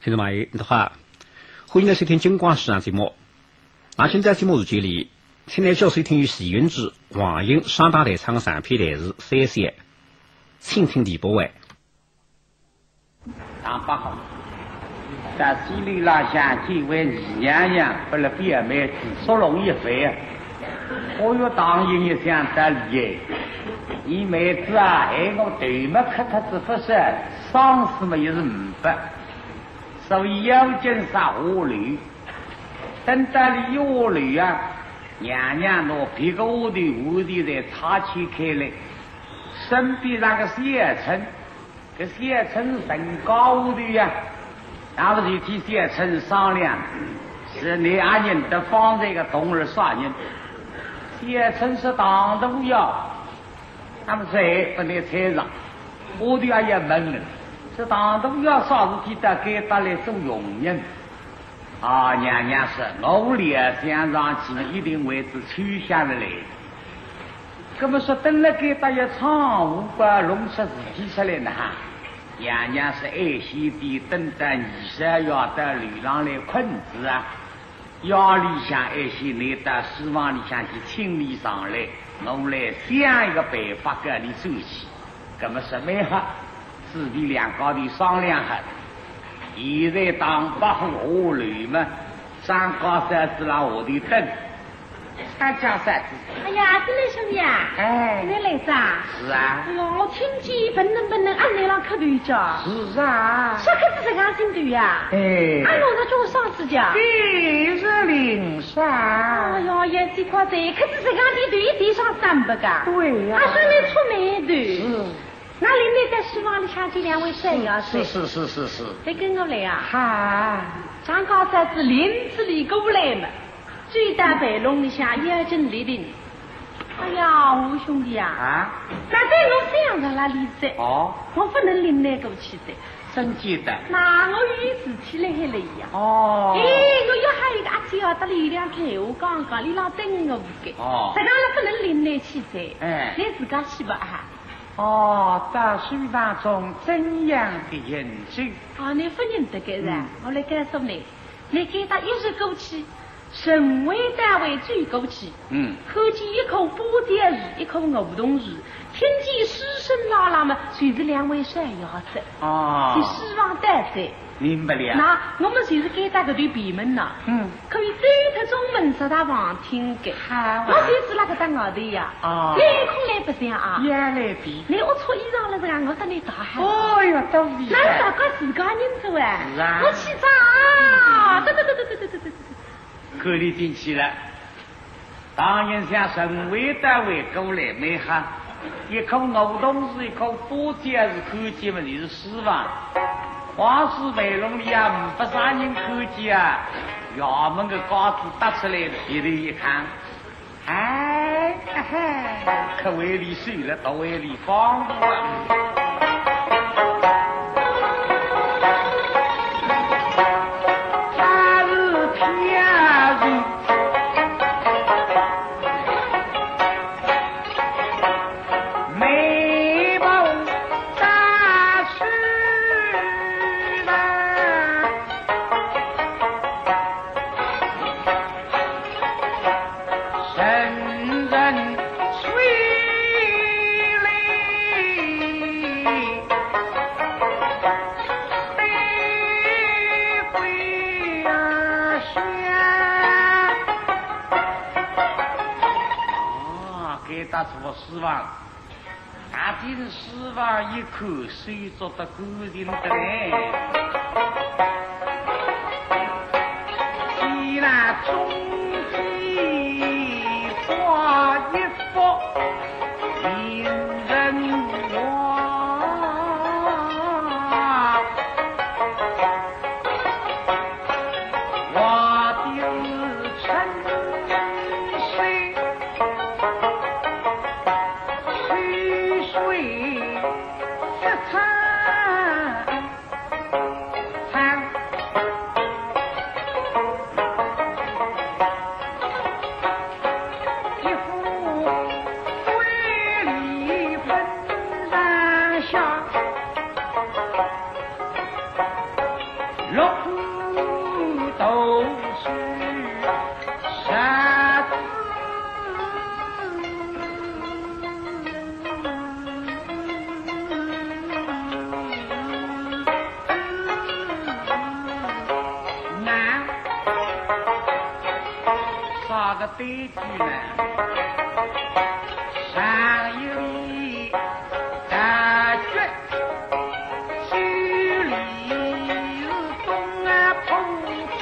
听众朋友，你好，欢迎来收听金光时尚节目。那现在节目时间里，请来叫收听由徐云之、黄英双大台唱的上篇台词三线，倾听第8位。当8号，在西里拉乡几位二娘娘为了表妹子收容一回，我又当应一想得理，你妹子啊，害我头没磕他子不是，丧事嘛也是500。所以要紧杀河驴，等到了河驴啊，娘娘拿皮个屋头在插起开来，身边那个小陈，这小陈是身高屋头呀，然后就替小陈商量，是你阿人得放这个冬日杀人，小陈是当的不要，他们谁不能猜上，屋头也闷了。这当都要啥事体的给他来做佣人啊！娘娘说，我脸想上去一定位置取下来。那么说，等了给他一场无把弄出事体出来呢哈！娘娘是爱惜的，等到20要到路上来困子啊，腰里向爱惜你到书房里向去清理上来，我来想一个办法给你收起。那么说没好。自己两高的商量下，现在当8户河驴嘛，上高山子让我的等，参加山子。哎呀，这位兄弟啊，哎，你来啥？是啊。哎呦，我听见本能按你那磕头叫。是啊。啥可是这个心头呀？哎。俺老子叫我上次讲。第是领上。哎呦，也这块在，可是这个的对地上300个。对呀。俺说你出眉头。是。那里你在书房里想起2位山药水。是。你跟我来啊。好。上高山子林子里过来嘛，最大白龙里向妖精来临。哎呀，我兄弟啊，那在我想着那里在，我不能领那过去的，真记得。那我与事体来还来呀。我要还有一个阿姐要得力量陪我刚刚，你老等我不给。这个不能领那去噻。你自家去吧哈。到书房中怎样的人生？你不认得个人，我来告诉你，你给他一日过去。省委单位最过去，看见一口波点鱼，一口梧桐树，听见师声啦啦嘛，就是2位山药子。是希望带在。明白了。那我们就是给他个对闭门呐，可以走他中门说他忘听的。我就是那个当我的呀。你有空来不想啊？也来比。你我穿衣裳了这个，我等你打喊。哦哟，都厉害。那大哥自家人做啊？是啊。我去找。对。可里进去了，当然像省委单位过来没哈，一口梧桐树，一口波尖是看见嘛，就是失望。黄石北龙里啊，500啥人看见啊，衙门的稿子搭出来，低头一看，可胃里水了，到胃里放不啊。失望，大丁失望一口水做的固定的嘞。既然中计画一幅，令人忘。我的沉睡。水六都是傻子。个对句呢，上有理，大决，虚里是东啊碰错，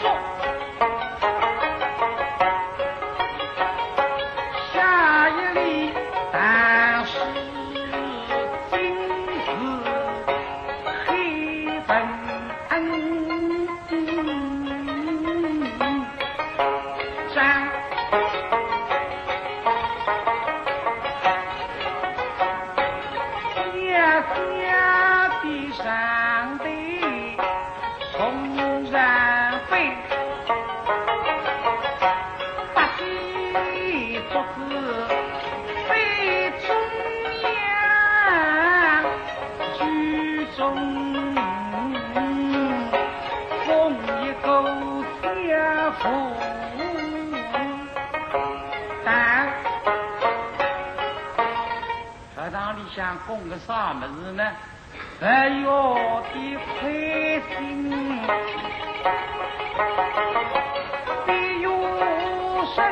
下有理，但是今日黑粉想供个啥么子呢？哎呦的亏心，比有神，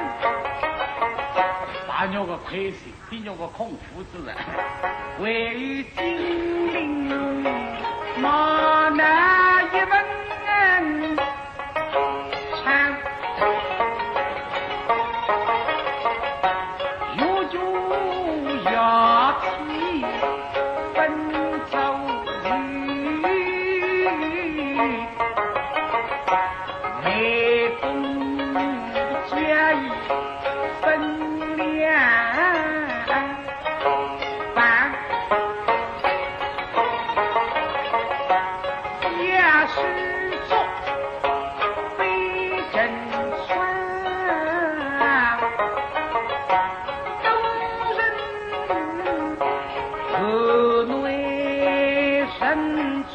把那个亏心，比那个空腹之人，为于精灵，马那一文唱。有就要起奔走驴，每冬加以分量半，假使做非真传。河内神川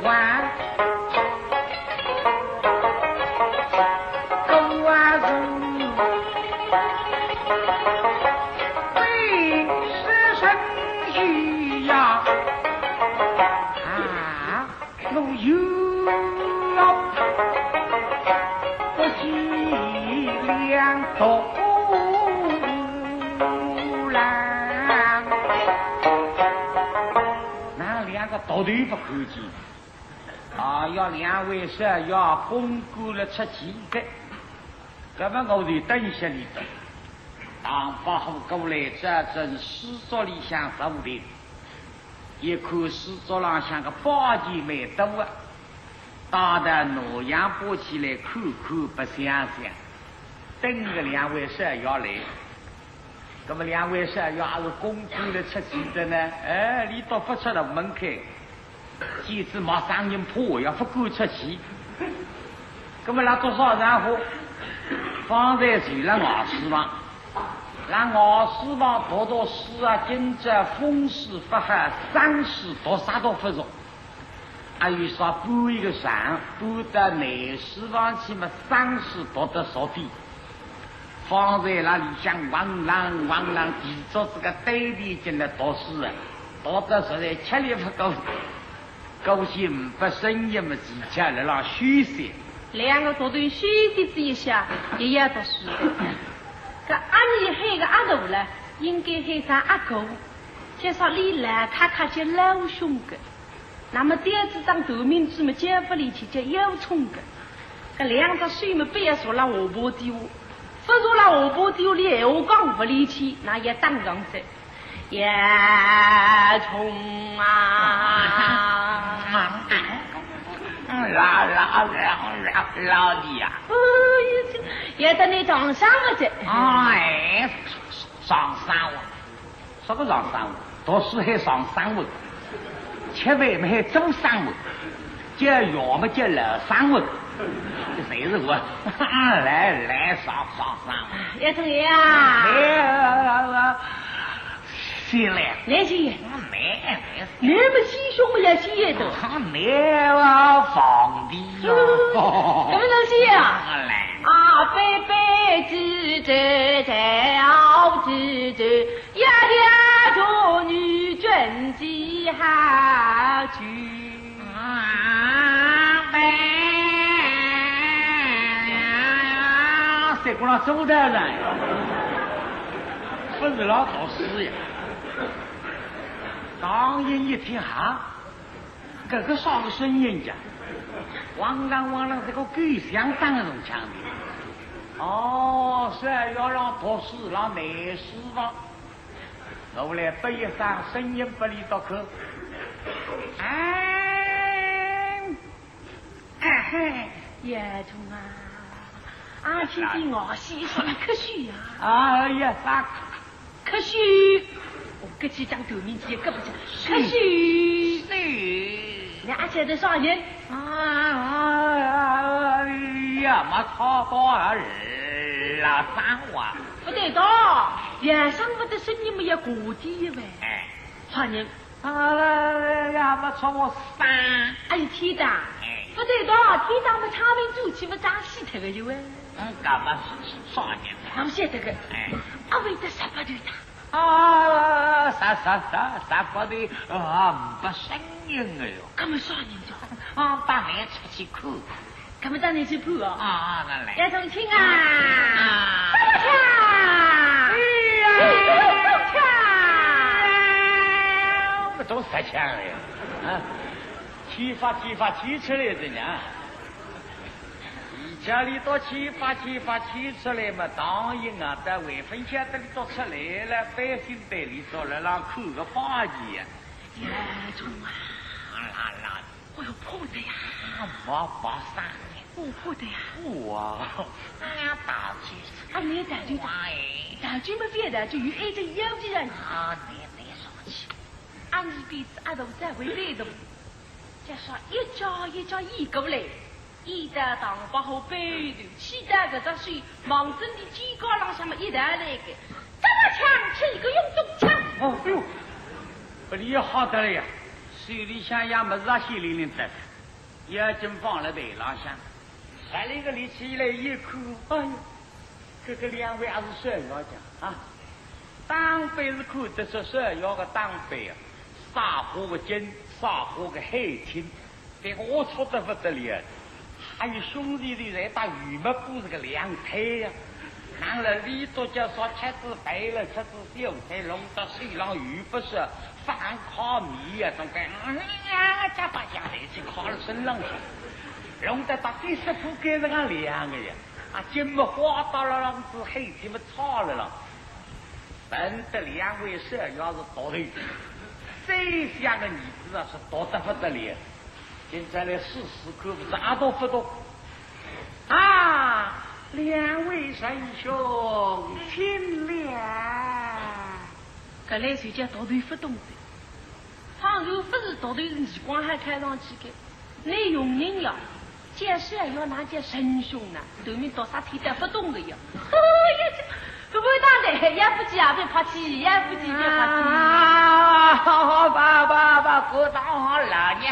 湾，狗啊人，为是神需要啊，我有不惜两头。到底不客气啊！要两位是要公过了出奇的，那么我就等下你的。当八号过来，这正诗作里向受的，一看诗作上像个宝剑没多啊，打的诺阳拨起来，看看不想想，等个两位是要来。那么两位是要还是公过了出奇的呢？哎，你都不出了门开。即使马上人破，要不敢出气。那么拿多少然后放在水了瓦斯房，让瓦斯房多多事啊，今朝风势不好，丧事多啥都不着。还有说搬一个山，搬到内市房去嘛，丧事多得少的。放在那里像汪浪地着这个对地进来多事啊，多得实在吃力不够。高兴不生意么？技巧来让虚些，两个都对虚些这一下，也要读书。这阿你喊个阿头了，应该喊上阿狗。介绍你来看看些老兄个，那么第二次当头名字么，家府里去叫有冲个。这两只水么，不要说了我不丢，不说了我不丢里，我讲不离去，那也当上噻。叶冲啊！老弟呀！也等你上山了这。哎，上山了，什么上山了？读书还上山了，吃饭没还走山了，叫药么叫老山了，这谁是我？来上山。叶冲爷啊！进来，来去，来，你们西兄们也西多。你我放的哟。什么东西啊？啊，飞飞之者在之者，呀呀着女君几好去。谁过来走的人？不是老头师呀。当人一听哈，这个啥个声音呀？汪啷这个狗相当那种腔的。哦，是要让头师让内师吧。后来不一声声音不离到口。叶童啊，俺听见我先生可许呀。哎呀，啥？可许，我跟你讲头面前可不讲，可许。你俺现在啥人？哎呀，没超多日了3万。不对的，脸上我的声音没有过低呗。哎，啥人？呀，没超过3。哎，天的。不对的，天上的长命主起不长西头的有哎。干嘛啥人？俺们现在个，俺为的啥不对的？啥不对不声音了哟。干嘛啥人就？当年出去看看。干嘛当年去看啊？那来。叶宗清啊！不都10枪了呀？启发出来的呢。家里多启发出来嘛，当然啊，在未分享这里都出来了，百姓队里做了让扣个法医呀。叶宗啊！我要破的呀！没啥。我破的呀！哇！大姐，你大舅大舅没别的，就有一个有的人。你说起。俺一辈子俺都在为被动，加上一家移过来。一打当不好背头，其他个这水忙真的几个浪下面一打来个，这么强是一个运动枪。哎呦，不离好得了呀！手里向也没啥稀零零的，也真放了背浪向，还那个力气来一哭，哎呦，这个2位还是蛇妖讲啊，当辈是哭的是蛇妖个当辈啊，杀火个金，杀火个黑青，这个我错得不得了。还有兄弟的在打羽毛布这个2腿呀，拿了李多叫说茄子白了，茄子小菜弄到水浪鱼不是放烤米呀，总该加把家来去烤了身上去，弄得到第10铺给人家凉个呀，金么花到了浪子黑金么炒了了，本的2位蛇要是多的，这下个女子是多得不得了。现在来试看，不是阿多不多2位神兄，请了。搿来谁家到头不动的？方头不是到头是耳光还看上去的，你用人呀，假设要拿件神兄呢，头面到啥天得不动的呀？不当的，也不急也别抛弃，也不急别抛弃。爸，我当好老娘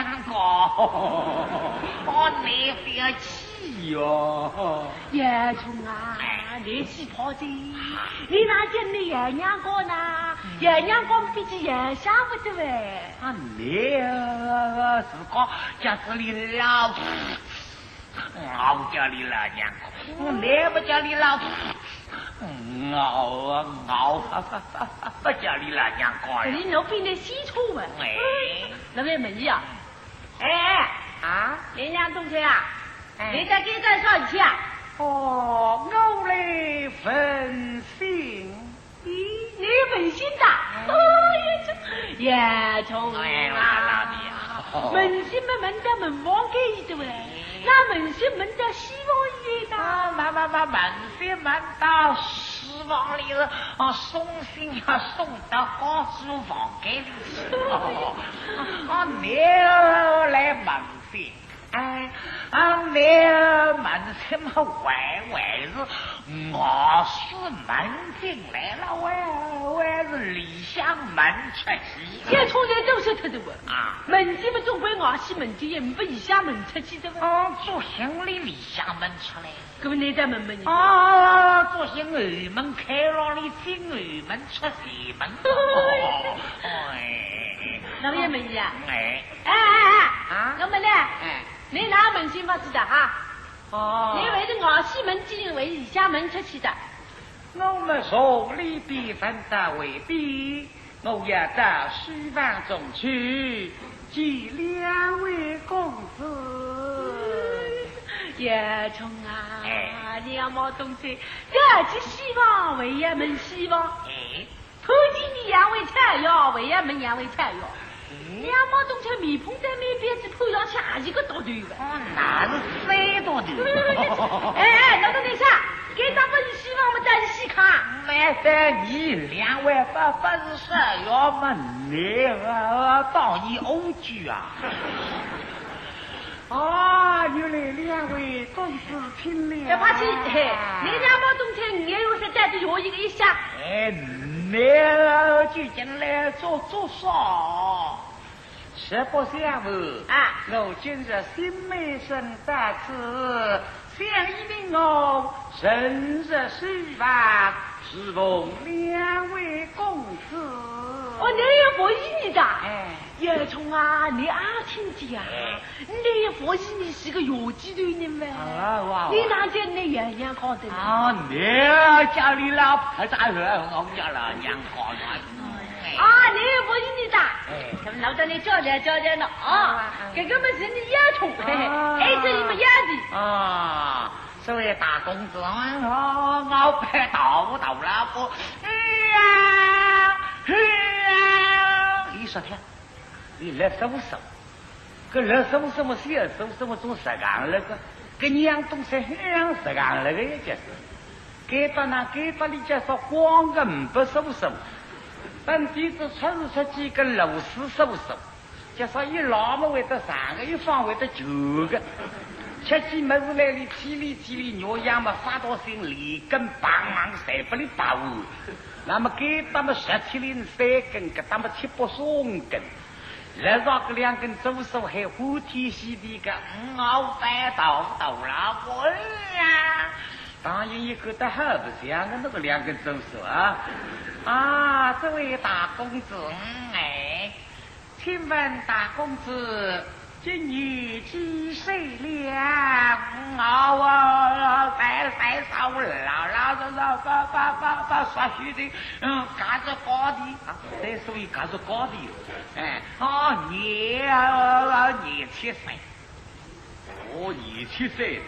我你不要气哟。叶冲啊，你气跑的，你哪见你爷娘哥呢？爷娘哥比起爷想不得喂。你是讲家这里老我叫你老娘哥，你不叫你老不叫你老娘哥呀！你老比你西出嘛？那位美女啊，连娘同学啊，你在给咱说一下。我来分心。你分心的？也从门心门的门王给的喂，那门心门的希望里的，门心门到希望里了，送信要送到高书房给你去。你来门心。你门什么歪是我是门进来了，我是李香门出席。这出来都是他的我门进们总归我西门的，不以下门出去的哦，做行李里下门出来。搿么你在问问你？做行李门开了，你进二门出西门。老爷们呀，哎，我们呢？你哪门先发知道哈？你为了我西门进为以下门出去的。我们手里边分的未必，我要到书房中去见两位公子。叶冲啊，你要冇东西，这去希望为也门希望。看见你两位菜肴，为也门两位菜肴。你要冇东西，面碰在面边子碰上下一个多对的。那是3多对。那个你啥？给他们希望我们再细看。没得你两位不是说要么你到你欧剧啊？原来两位公子听了。别怕气，你两毛东西，你又是带着我一个一下。你就进来做啥？实不相瞒我今日新美生大此，想一名我生日书房，侍奉两位公子。你也不依你的。叶冲啊，你阿听见啊？你也不依你是个有机队人吗？你哪见你娘娘考的？你家里老婆咋说？我家老娘考的。你也不依你的。他们老早你交代了这个么是你叶冲，这你们丫的。所谓大公子，我拍到了不？你说看，你来收，个来收小收做实干那个，跟你样东西很实干那个也就是，给到你就说光个不收，等地子出几个螺丝收，就说一老么为得3个，一放为得9个。吃起么子来，你叽里牛羊嘛发到心里，根帮忙谁不里把握？那么给他们17厘3根，给他们7、8、12根，来上个2根左手还呼天吸地个，5百到了我呀！当然一个的好不像个那个2根左手这位大公子，请问大公子。今年几岁了？再少老说许的，干着高的再属于干着高的年7岁，年7岁，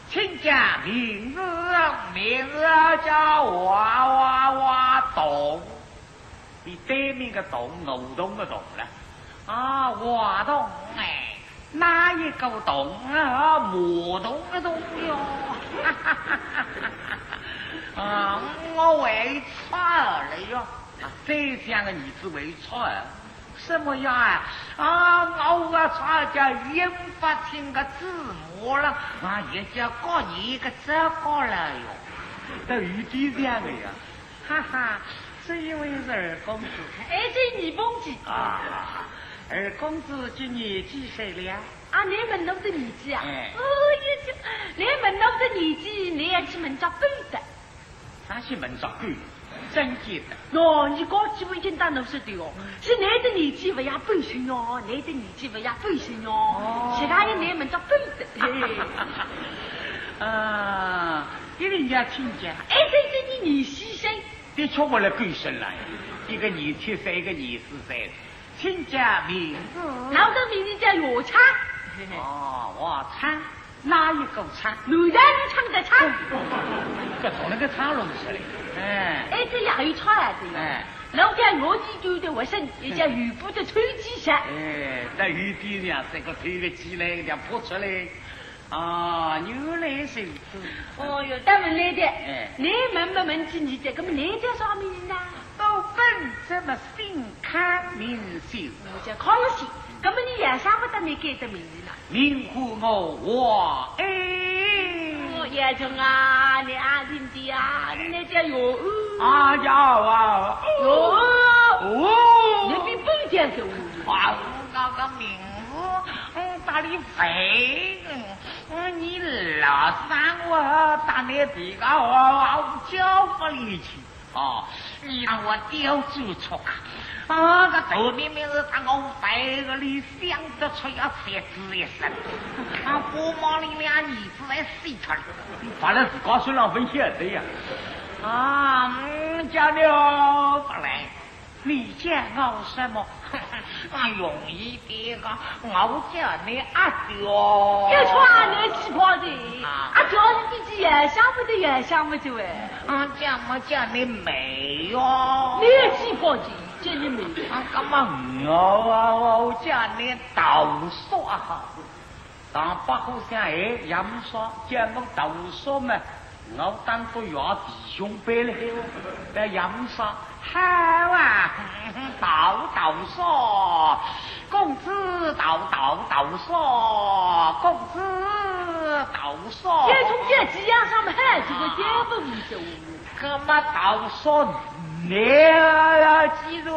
请讲名字叫娃董，你对面个董，偶董个董了娃董哪一个懂魔懂个懂哟？我为错了哟，这样的儿子为错什么呀？我错叫英法听个字母了也叫过你个这个了哟，都有这样的呀，哈哈，这一位是二公子，这你忘记二公子今年几岁了？你们弄的年纪你们弄的年纪，你也去门找狗的。他去门找狗，真记得。你搞几位简单都是的是你的年纪不要背身你的年纪不要背身其他人你们找狗的。给人家听见。这是你牺牲。的确我来狗身了，一个年7岁，一个年4岁。请讲名字。老的名字叫罗昌。我唱哪一个唱？男的你唱的唱。这从那个唱弄出来。这也有唱的。老家我地的我生也叫雨布的推机下。在雨地里这个推个机来，这样扑出来。原来是哟，当然来的。你问起你这个你叫啥名字呢？都本这么姓康名姓，我叫康熙。那么你也想不到你改的名字呢？名呼我叶冲啊，你阿听的你叫哟你比本家是那个名字打你肥，你老三我打你这个我教不你去哦，你让我叼住错啊！个头明明是打我肥个，你想得出要写字一声啊！不忙你俩儿子来洗他，反正是告诉老分晓得呀。叫你不来。你叫我什么？容易点个，我叫你阿刁。要穿你旗袍的，阿刁你自己也想不得也想不得哎。叫么叫你美哟？你旗袍的叫你美。干嘛我叫你倒说好。当八户乡哎，也不说叫我倒说嘛。我当个要弟兄辈了，在阳上好啊，倒说，公子倒说，公子倒说。这从这几样上面这个根本不走。干嘛倒说你啊？记住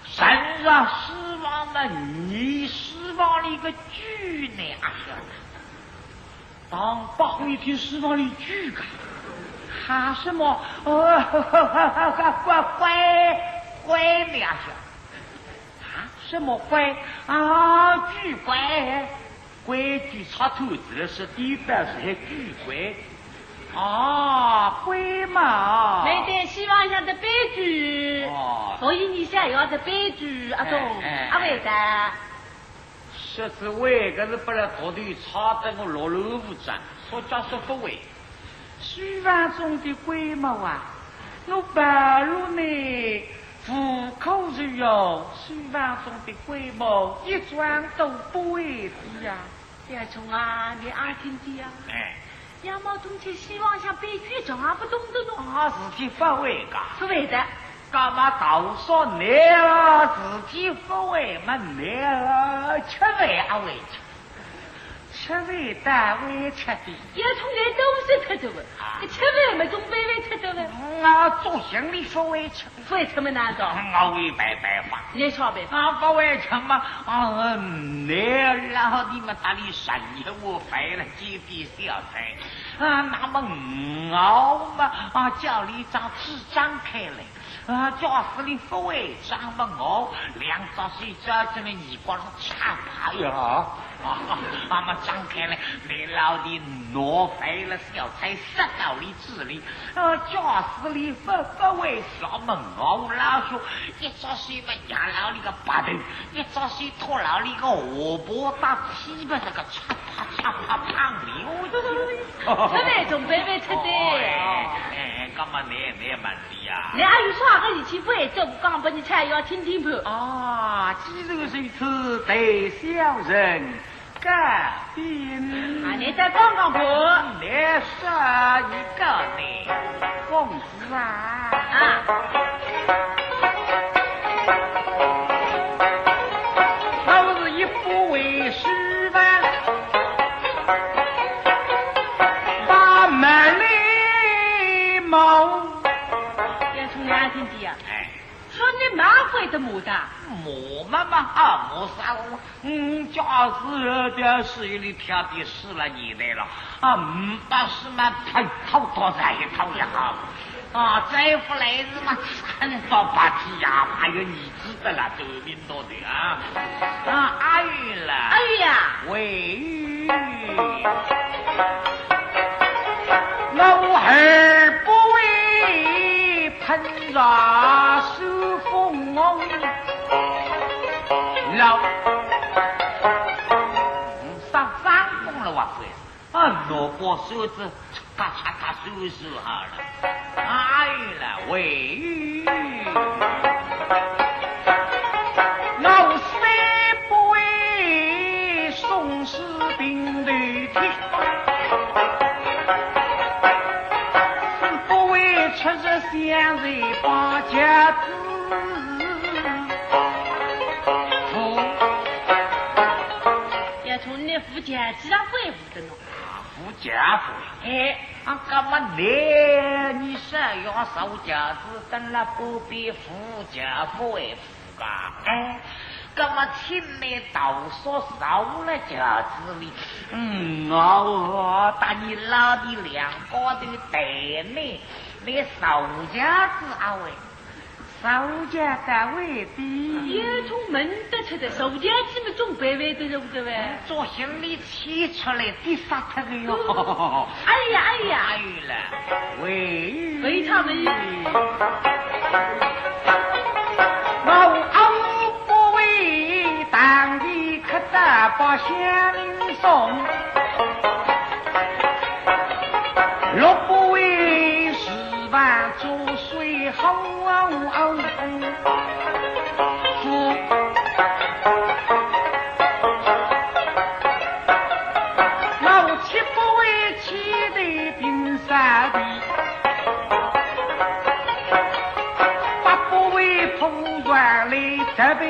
身上失望的你失望了一个巨娘。当八户一听释放了巨感，喊什么？乖两下，什么乖巨乖，规矩插头子是第半是巨乖乖嘛。没得希望下的悲剧，所以你想要的悲剧阿东阿伟的。这次为个是不来头头差得我落楼无站，说家说不为。书房中的鬼毛啊，我白露呢，虎口如有，书房中的鬼毛一转都不为的呀。叶冲啊，你爱听的呀？杨毛东西希望像悲剧中啊，不懂得喏。自己不为个，不为的。干嘛倒说你了？自己不为嘛你了？吃为啊为吃为单位吃的。也从来都是吃的你吃为没总被为吃的做心里不为吃，不为吃么难道？我为白发。你晓得不为吃嘛？你然后你们打理生意我费了几笔小财那么我嘛叫你张纸张开来。教室里不为张么我两早睡觉这么一光插牌呀妈妈张开了你老的挪废了小菜塞到你纸里教室里不为小么我老说一早睡吧压老你个巴头一早睡拖老你个荷包打起吧这个插胖溜吃的总被为吃的干嘛你问题呀？你还有啥个事情不会做？刚把你菜要听听不？既然是此对小人改变。你再讲讲不？你说一个呢，公子我是一不为师吧，把门里毛。哪听的呀？说你蛮会的牡丹。磨嘛啥家是的是里挑的死了你来了把什么头多在一头也好再不来日嘛很多把题呀还有你知道了都领导的阿玉了阿玉呀喂玉我儿不为喷热手风老上风了哇萝卜手指咔手好了哎了喂老三不为宋氏兵的铁不为吃着香人把家子福建几张贵妇的呢？福建妇，干嘛你是要收家子，等了不必福建妇为夫噶？那么请你到所少了家子里，我打你老的两个的带你少家子啊喂。少家单位的，也从门得出的，少家子们总白白的，对不对？做心里气出来的啥特个哟？哎呀，哎了，为他们，我不为当地可得把乡邻送，若不为十万做水好。老七不为气的冰山的，八不为铺软来责备。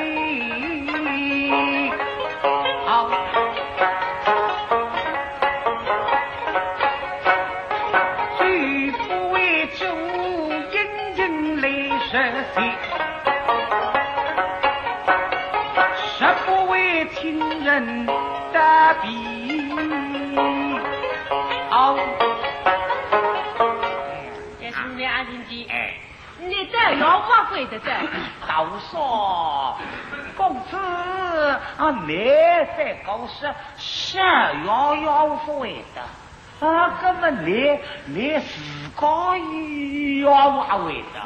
最不为酒饮饮来热血。情人的笔，这是你安静的，你这要我会的这。倒说，公子你在搞是要会的，根本你自个要会的。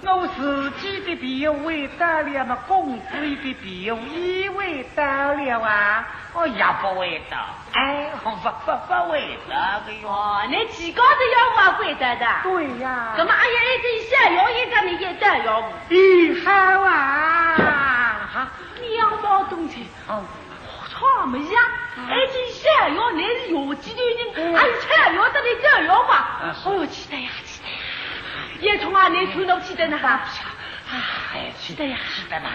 我自己的笔味得了嘛，公子的笔也味得了啊，我也不会的，不会的个哟。你几个都要我会得的？对呀。那么哎呀，这下要一个你也得要我。好啊，两毛东西，差么样？这下要你是有几个人，才要得你这要吧？期待呀！也从你出到起的呢哈，期待呀，期待嘛，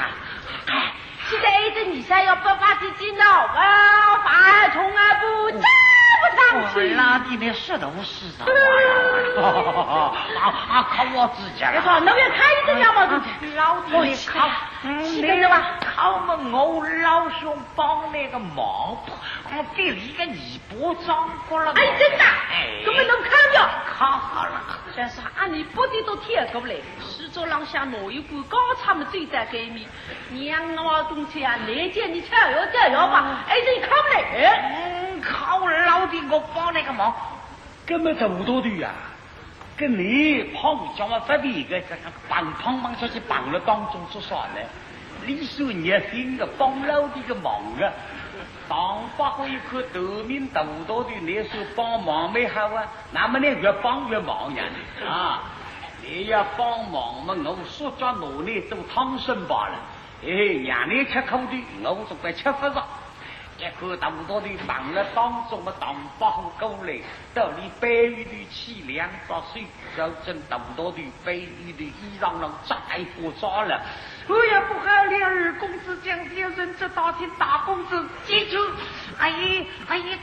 期待这你才要不发自己脑发从不这不上去。拉的那是都是的，靠我自己了。别说，那要看一只羊毛东西，老弟靠，期待着吧？靠我老兄帮那个忙，给了一个你不装过了。真的，根本能看着。看好了。但是你不得都贴过来，石桌上下挪一股高他们最在给你，娘我东西啊，那件你才要这要吧？这看不来。靠老弟，我帮那个忙，根本这么多的呀。跟你碰叫我这边个帮下去帮了当中做啥呢？你说你心个帮老弟个忙啊！当发挥一颗得名独到的那时候帮忙没好啊，那么你越帮越忙呀啊！你要帮忙嘛，我说叫努力做汤生罢了。让你吃口的，我就快吃不着。一颗独到的忙了当中嘛，当发挥够来，到你白玉的气2把水，就真独到的白玉的衣裳能摘不着了。我也不好了，二公子讲的人这大天大公子记住，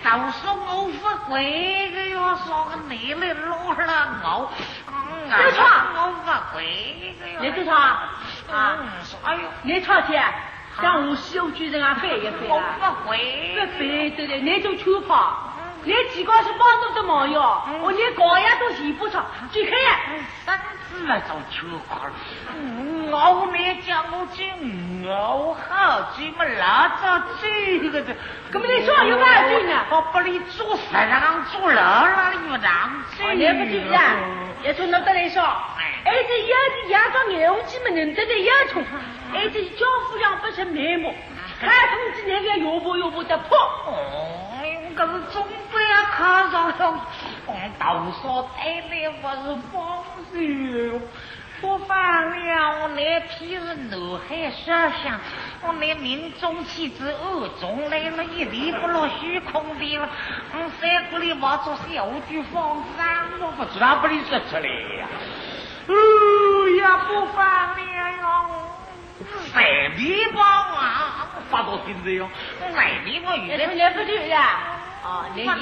早说我不会的哟，说个你来落了我，我不会的哟。你做啥？你吵去，像我小巨人啊，飞一飞我啊，不会，不飞对的，你就去跑。你几个是帮助的忙哟，你高呀都洗不上，去看呀。三次了就去跑，我你讲我去，我好几么老早这个的，根本你说有哪句呢？我把你做死让做了你们让你不记得？也从那得来说，这有的牙膏牛鸡们能得的牙虫，这教夫养不成面目，看通知那个有不得破。可是总归要看上了，到说太来不是方式，不犯了那批人怒海设想，那民众气质恶中来了，一离不落虚空的了，三个里把做小句放山，我不知道不里说出来呀，呀不犯了。三米包啊，发到现在哟，来米我遇到你不对呀，你厉害，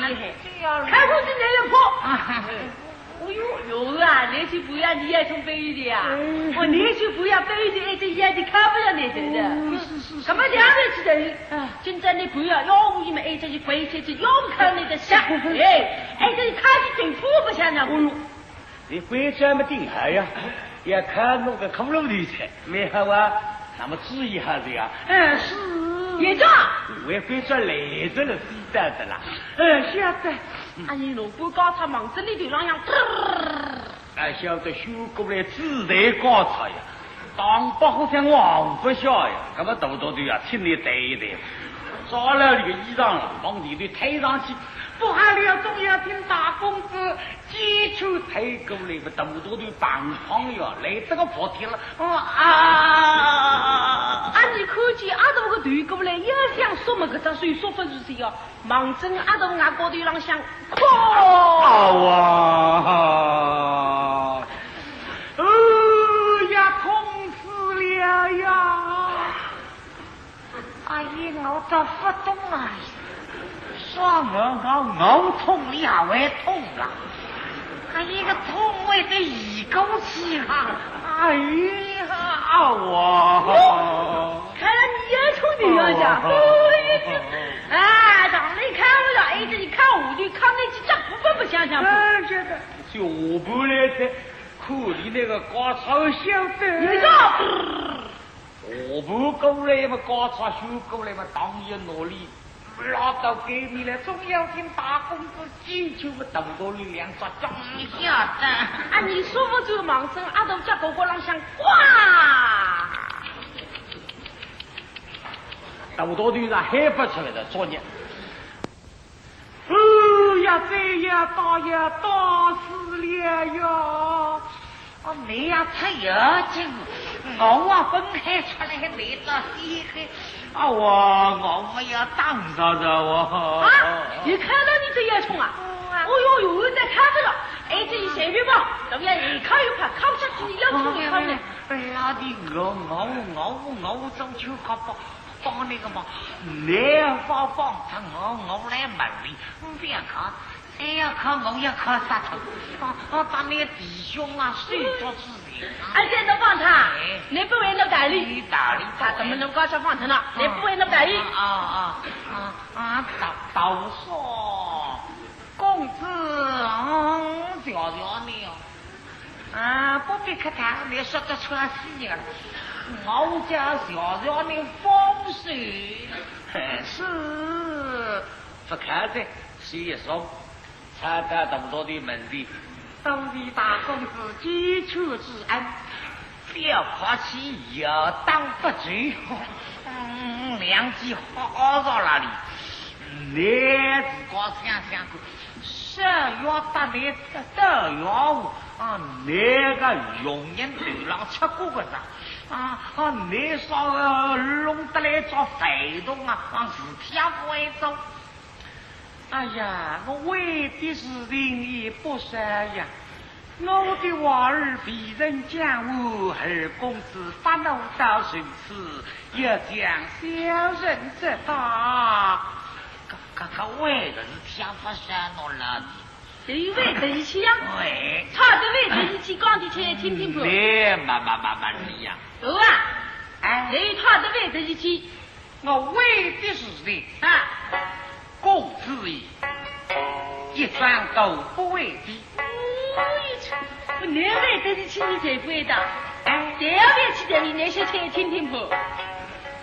看出是你的破，哦哟啊，那些不要你也从背的呀？我那些不要背的，这眼睛看不了那头的。是。干嘛这样子的？啊，现在你不要，要不你们这些鬼这要不看你的下，这看你政府不想那我。你鬼这么定下呀？也看那个空楼的菜，没好啊？那么注意一下子呀？是。院长，为鬼这来着了，记得的啦。晓得。哎呀，如果搞他忙真的就那样。晓得修过来自带高潮呀，当不好像王不下呀，那么多的呀，请你带一带，抓了这个衣裳往里头推上去，不还了总要听大公子几处推过来个多的棒棒呀，来这个破天了你看见阿斗个队过来，也想说么个这水说不如谁呀？忙真阿斗俺高头浪想，呀，痛死了呀！哎呀，我这不动啊！说我痛了还痛啊！哎呀，个痛为的一口气啊！哎呀，看来你也从你要讲，当你看不了，这你看我就看那几只不想想不？这个下不来的，可你那个高潮晓得？你说，下不过来嘛，高潮修过来嘛，当然努力。拉到给你了，总要听大公子追求个多力量做中下的。你说不就忙生阿斗家狗狗浪想哇！多的人害不出来的作业。这呀打死了哟！你呀出妖精，我分开出来没到西黑。我没有当着的我。你看到你这烟囱啊？有人在看着了。这一咸鱼吧，怎么样？一看又看，看不下去，你要冲你看呢？拉的我中秋好帮那个嘛，来帮他我来门里，别看。要看我要看杀头，把那个弟兄睡着自己。这能放他？你不为那大力？他怎么能搞这放他呢？你不为那大力？倒说，公子瞧你不必客谈，你说得出来戏了。我家瞧你风水，是不看的，谁说？他的多的门第，都为大公子基础之恩，不要客气，要当不住。良机好到哪里？你自个想过，十月打你10月5，那个永远流浪吃过个啥？你说弄得来做肥动是天为重。哎呀，我为的事情也不少呀。我的娃儿被人将我，二公子发怒到寻此，要将小人责打。为的是天发山诺了的。这一位这一期呀？对。他这位这一期讲的去听听不？慢你呀。有这他这位这一期，我为的是的公子一桩都不为的。我哪位这一期你才不会的？第二位去这里那些去听听不？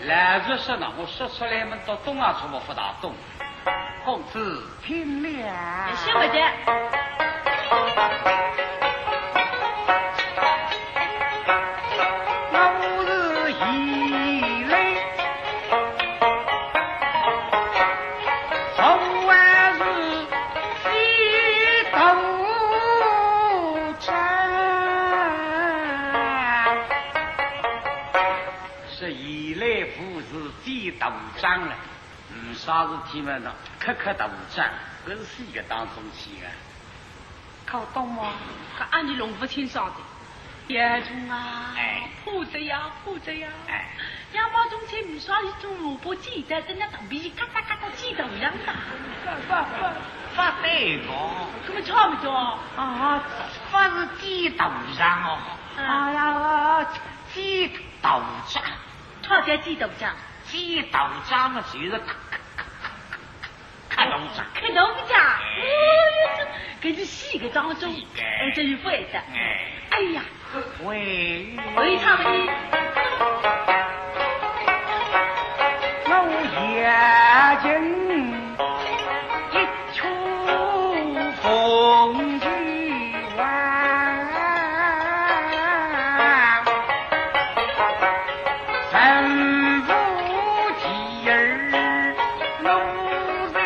来日说呢，我说出来们到东啊出我不大懂。公子听了。行不的。大战了，啥事体嘛呢？客大战，这是一个当中去啊。搞懂吗？按你龙不清爽的，叶中负责呀。杨宝中前面耍一种萝卜鸡在那头皮咔嗒咔嗒鸡头一样大。发对个，怎么唱不着？啊，发是鸡头上哦，哎呀，鸡头上，唱点鸡头上，鸡头上嘛就是看农场，看农家，哎呀，这是四个当中，哎，这是会的，哎呀，喂唱的你。我眼睛一出风雨湾，神父妻儿路人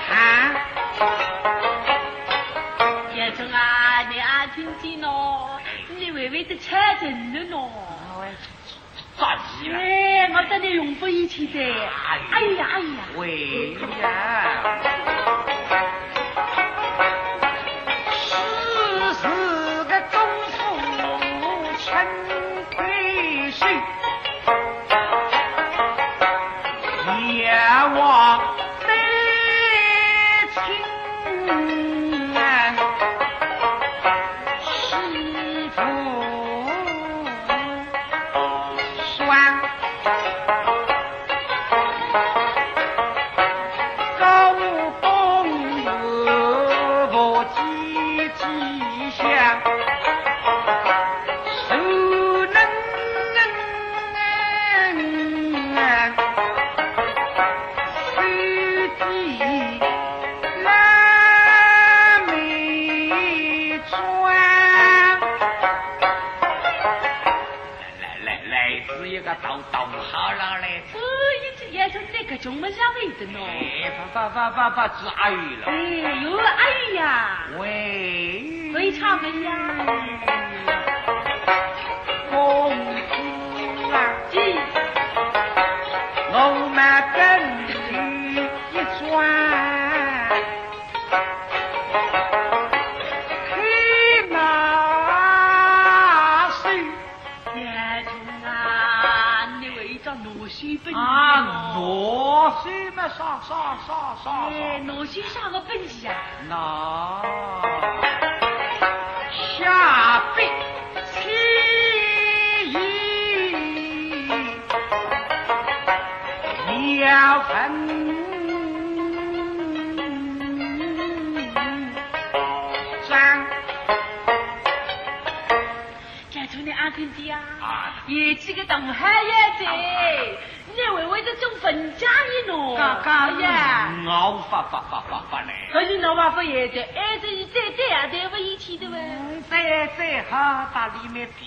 看。叶春啊，你啊听见喏，你微微的猜准了喏。咋急了？哎，我等你永不一起的。哎呀哎呀，喂呀！是个功夫陈贵水，也望得清安师傅。高公鹅我积极想，手能飞机拉美转。来自一个懂好了嘞。也是这个怎么下位的呢？哎，把子阿姨了。哎呦，哎呀，喂唱的呀，公主啊，我们跟你一转，黑马水。叶春啊，你为着罗西本啊，罗西嘛，啥？哎，罗西啥个本事啊？那下辈起义要分章。叶春你阿听的啊？也几个东海也在，你为着种坟家一喏？嘎呀！我发嘞！可是我话不也的，哎，这是对啊，对不一起的呗。再好把里面调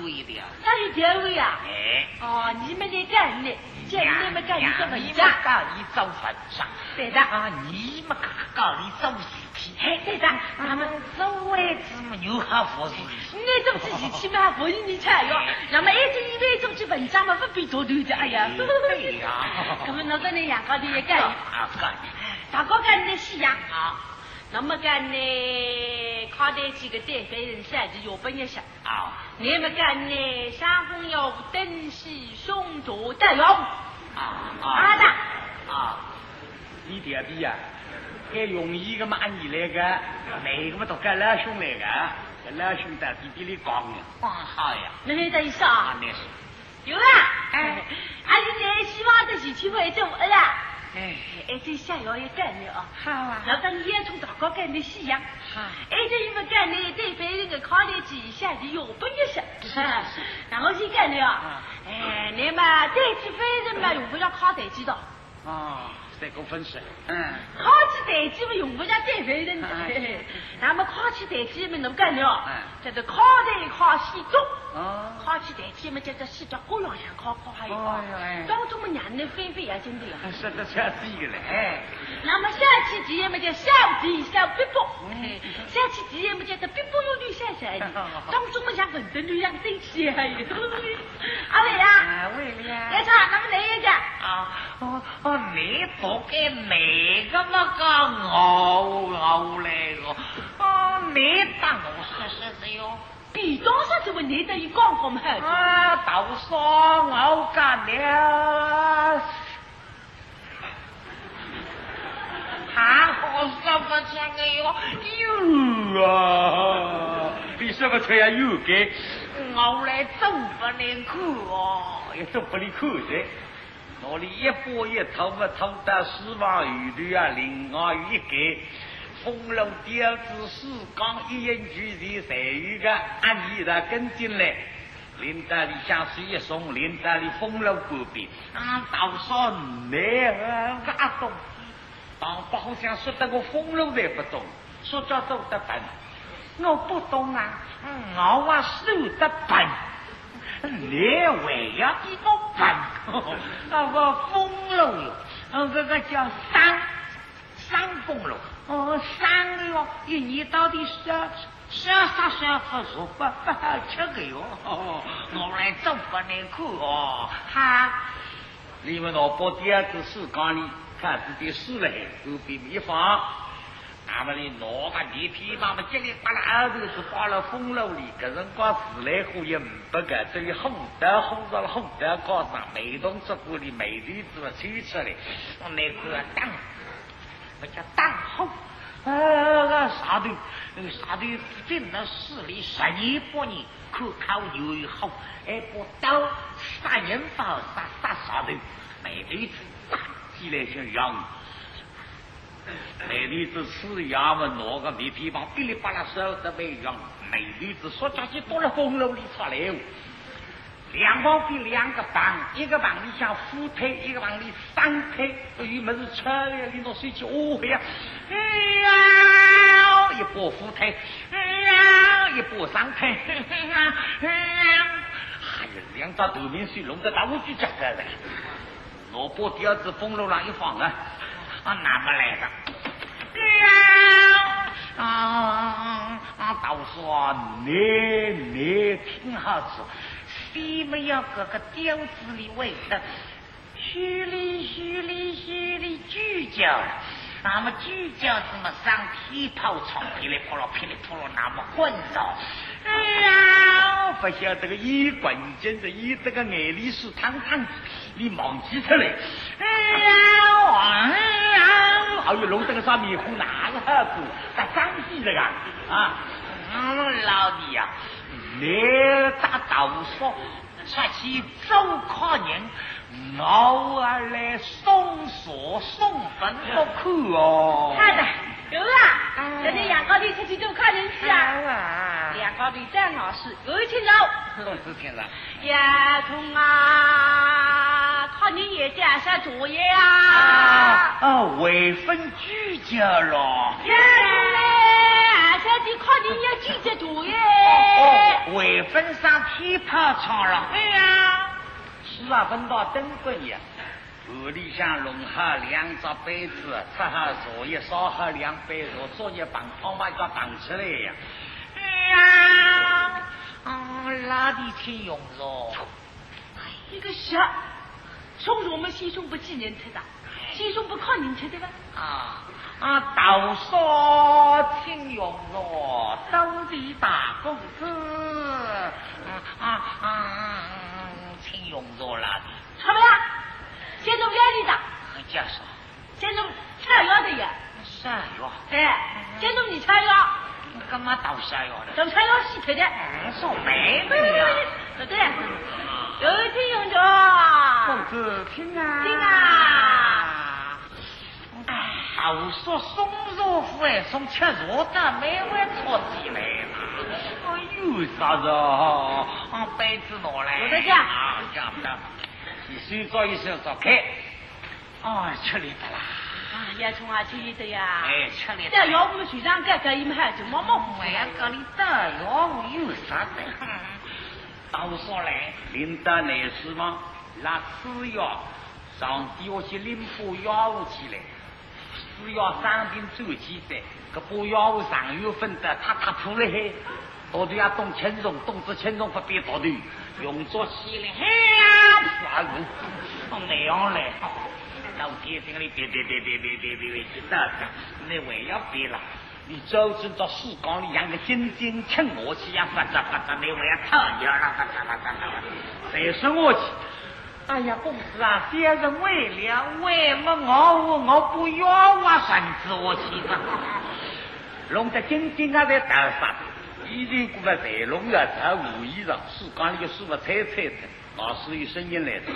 味一点。他是调味啊？哎。哦，你们来干呢？叫你们干一个坟你们家。搞你走坟上。对的。啊，你们搞你走尸体。嘿，对的。他们走位置嘛，有好佛事。那种自己起码不是你猜哟。那么一直以为种去坟家嘛，不比做对的，哎呀。对呀。那么那个呢，两个的也干。啊，干。大哥干的西洋啊。那么干呢，靠得几个带飞人下去有本也想啊。你们干呢，山峰有灯西松竹带有啊的啊，你爹比呀，该容易个嘛，你那个每个嘛都该老兄来个，老兄在比比你高呢。哇，好呀。那现在一说啊，那是有啊，哎，还是你希望的是去会做啦。哎，这下药也干了啊！好啊！老当烟囱大哥干的西洋，好。这你们干的对别人的考虑几下子有本事，是。然后去干了，你们对起非人嘛，用不着考代知道。哦，这个分是。考起代志嘛，用不着对别人的。那么考起代志嘛，能干了，叫做考代考西中。考起代志嘛，叫做西叫各样样考还有啊。当中嘛，让人飞飞也真的呀。是的，下次一个嘞。那么下期节目叫小弟小逼迫，下期节目叫做逼迫有女下山，当中嘛像很多女样争气还有。阿伟呀，为了呀，来唱，那么哪一个？你不给哪个嘛个熬来个？你当我是哟。比当上这位你等于刚刚嘛？到上我干了。这个吹呀有给，我来走不能去哦，也走不离口噻。我里一波一头嘛，头到四方雨里啊，另外一个风楼第二子四刚一人距离谁一个按你的跟进来。林大里下水一送，林大里风楼隔壁，到说你个阿东，当不好像说得个风楼也不懂，说叫走得笨，我不懂啊，我啊守得笨，你为要比我笨，我风楼哟，这个叫山风楼，山哟，一年到底啥不说不吃个哟，我来走不能去哦，哈，你们老婆第二次事讲你看自己事了，隔壁一放。俺们的拿个地皮嘛，叽里呱啦耳朵是放了风楼里，个人光自来火也不个，至于红到了红到高上，每栋这屋里每地子吹出来，那个当，那叫当红，啥的真的市里12年，可靠有好，不到3人包啥的，每地子打起来像羊。每女子吃牙嘛，拿个米皮棒，噼里啪啦烧得没样。每女子说家去到了风楼里出来哦，两旁边2个棒，一个棒里像扶腿，一个棒里3腿，有么子车呀，里头水去呀，一波扶腿，一波3腿，还有2张头面水弄得大屋去夹的了。萝卜第二次风楼上一放啊。那么来的，倒说你挺好吃，西没有个吊子里喂的，虚里聚焦，那么聚焦怎么上体泡床，噼里啪啦那么混着。不晓得个一滚真的一这个眼里是汤汤，你忘记出来。还有弄这个啥迷糊哪个孩子，他张记这个老弟呀，你打倒说出去走客人，我来送锁送坟不去哦。好的，有啊，今天杨高弟出去走客人去啊。杨高弟在老师有请走。是听了。丫头啊，靠你也加下作业啊。未分聚焦了。丫头嘞，现在靠你也聚焦作业。未分上体泡床了。对呀。是啊，分到灯棍呀。屋里向弄好2张被子，吃好作业，烧好2杯肉，作业绑汤把它绑起来呀。哪里挺用着？一个小，送我们西松不纪念吃的，西松不靠您吃的吧？倒说挺用着，当地打工资，挺用着了。好不啦？先从院里的。叫啥？先从菜药的呀。菜药？先从你菜药。干嘛倒菜药的？倒菜药洗脱的。说没的呀。对，有听用着。公子听啊。听啊。好说送肉腐送吃肉的，没会错起来了。有啥子？杯子拿来。我在家。这样的。你睡着一声早开。吃力的啦。叶冲啊，吃力的呀。吃力的。这药我们水上盖盖，你们还就毛毛糊呀。这里的药有啥的？倒说来，领导那时嘛，拿吃药，上帝我去领补药物起来，吃药上边走起噻，这补药物上有分的，他铺了嘿，到底要懂轻重，懂得轻重不必到底，用作起来，啥子？那样嘞。老天这个你别，那你为要别了，你走进到树缸里养个金请我去呀，发展，你为要讨厌了，谁说我去？哎呀，公子啊，别人为么我不要我孙子我去了，弄得金啊在头上，以前古么在龙呀，在无衣裳，树干里个树么踩踩的，老师有声音来的。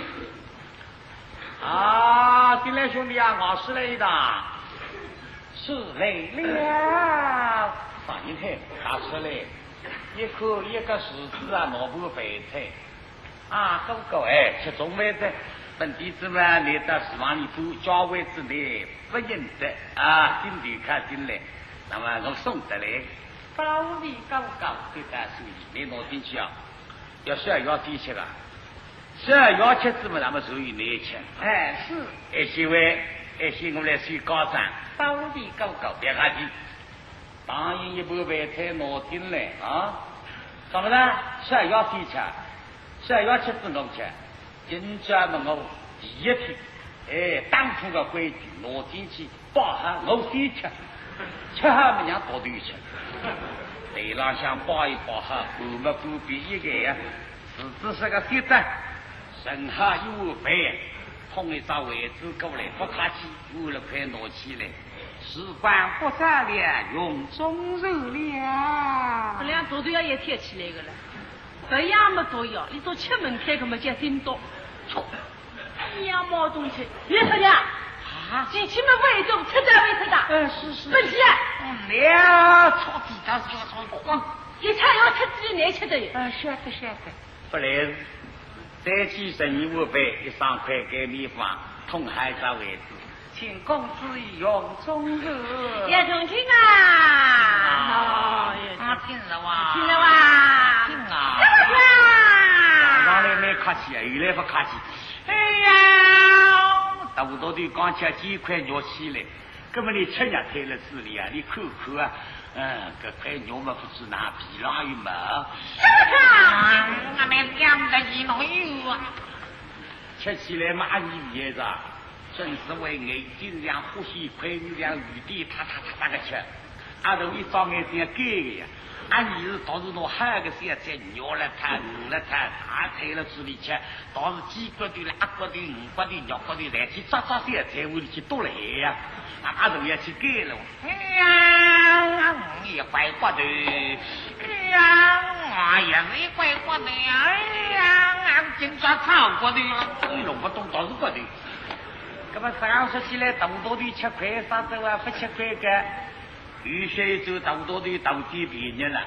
啊，进来兄弟啊，老师来的，是来了。上一台打出来，一口一个柿子啊，萝卜白菜。啊，够哎，吃中饭的。本弟子们来到厨房里头，教会之内不认得啊，进头看进来，那么我送得来，高里高对待手艺，你拿进去啊，要12月底吃啊，12月吃子嘛，咱们属于内吃。哎，是。哎，媳妇，哎，媳我来睡高山，高里高，别客气。当然一盘白菜拿进来啊，怎么呢？12月底吃，12月吃子弄吃。今朝么我第一天，哎，当初个规矩拿进去，包下我先吃，吃下么让多头吃，地浪向包一包下，半么半边一个呀，只是个鸡蛋，剩下一碗饭，碰一张位子过来，不客气，我了快拿起来，事关不杂了，用中肉了。这两多头要也贴起来个了，这样么多要，你做吃门开个么叫心多。你要毛东西，你说的啊？进去么为中吃的为吃的？是。不是啊？了，炒地家是炒光，一餐要吃自己难吃的哟。晓得。不来再去剩一碗饭，1双块给米饭，通海这位置，请公子用中肉。叶重庆啊！听了哇！听了哇！听啊！上来没客气啊，原来不客气。哎呀，大多的刚吃几块肉起来，根本你吃日开了这里啊，你看看啊，这块肉嘛不知哪皮哪有嘛。我们两个一弄有啊，吃起来嘛你也是，真是为眼睛像呼吸快，像雨滴啪个吃，阿头一张眼睛盖个呀。俺你是倒是弄海个些菜，牛了它，牛了它，大菜了这里吃，倒是鸡骨头、鸭骨头、鱼骨头、肉骨头来去抓些菜，屋里去多来呀。阿头也去改了。哎呀，我也怪骨头，哎呀，我也是一怪骨头呀，哎呀，俺经常炒骨头，你弄不懂倒是骨头。那么这样说起来，大多的吃块啥子啊，不吃块个。有些就大多的到底便宜了，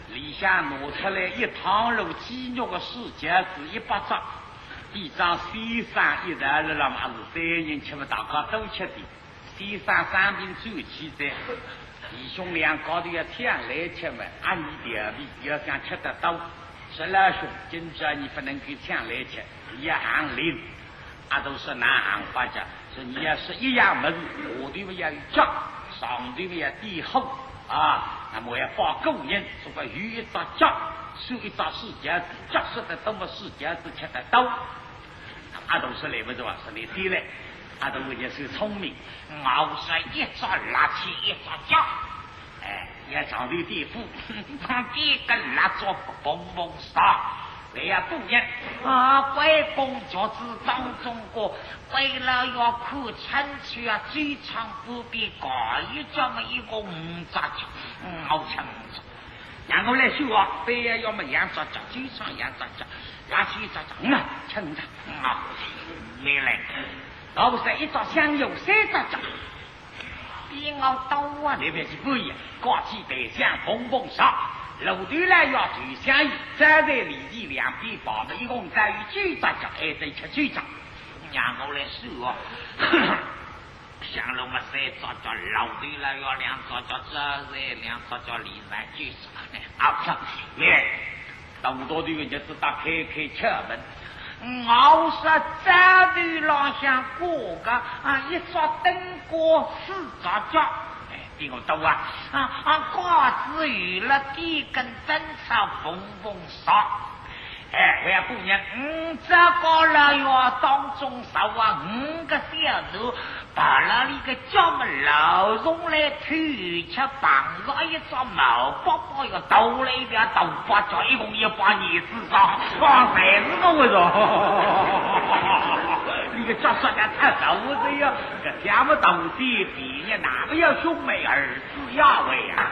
里向拿出来一汤肉鸡肉的四夹子100张，一张西山一人了嘛是3人吃不大家都吃的，西山3瓶酒起在，弟兄俩高头要天来吃嘛，按你表弟要想吃得到，12兄今朝你不能够天来吃，一行零，都是南行发家，说你要是一样么子，我对不要叫。上头要地后啊，那么要报工人，说个鱼一张脚，手一张4夹子，脚吃得多么4夹子吃得到。阿东是来不着，是你对嘞。阿东也是聪明，熬是一张垃圾一张脚，哎，也长得地富，他第一个蜡烛蹦蹦杀。为呀不然啊，关公脚趾当中国，为了要看清楚啊，最长不必搞一这么一个5扎脚，好清楚。然后来说啊，非要要么羊扎脚，最长羊扎脚，拉去扎脚，清楚啊，来，老是一扎香油3扎脚。比我多啊，那边是不一样，挂起对象蹦蹦杀。路头来要最相宜，站在里地两边跑的一共在于最大脚，还在吃最长。让我来说，像龙么3扎脚，路头来要2扎脚，这在2扎脚里来最长的。好，来，到多的日子打开吃门。我说站头浪向过个一扎灯锅4扎脚。比我多瓜子鱼了地根真草蹦蹦烧，哎，外姑娘，这个了要当中手啊，5个小头，把那里个叫么老中来推吃，绑上一张毛包包要兜了一点豆八角，一共100年至少，哇，30个我说。你个叫说的太早这样，这什么东西比你哪个要兄妹儿子呀喂呀？